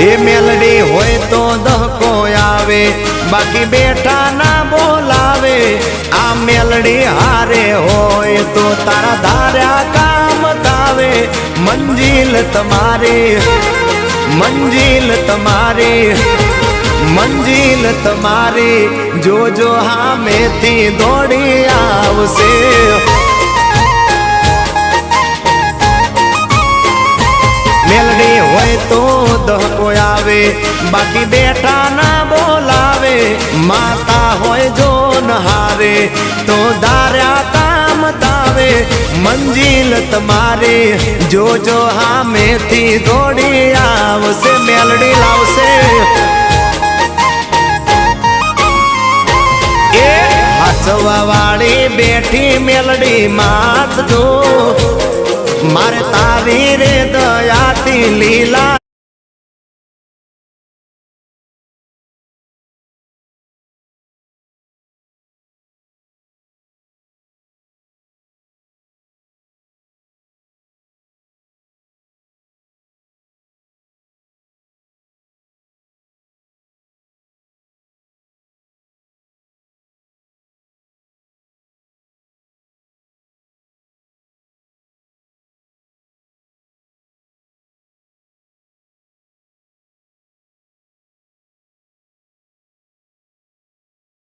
એ મેલડી હોય તો દહકો આવે, બાકી બેઠા ના બોલાવે। આ મેલડી હારે હોય તો તારા ધાર્યા કામ થાવે। મંજિલ તમારી, મંજિલ તમારી, મંજિલ તમારી, જોજો હામેથી દોડી આવશે। મેલડી હોય તો દહકો આવે, બાકી બેઠા ના બોલાવે। માતા હોય જો નહારે તો ધાર્યા કામ થાવે। મંજિલ તમારી, જોજો હામેથી દોડી આવશે। મેલડી લાવશે। એ હાચવા વાળી બેઠી મેલડી માત જો, મારે તારી રે દયાથી લીલા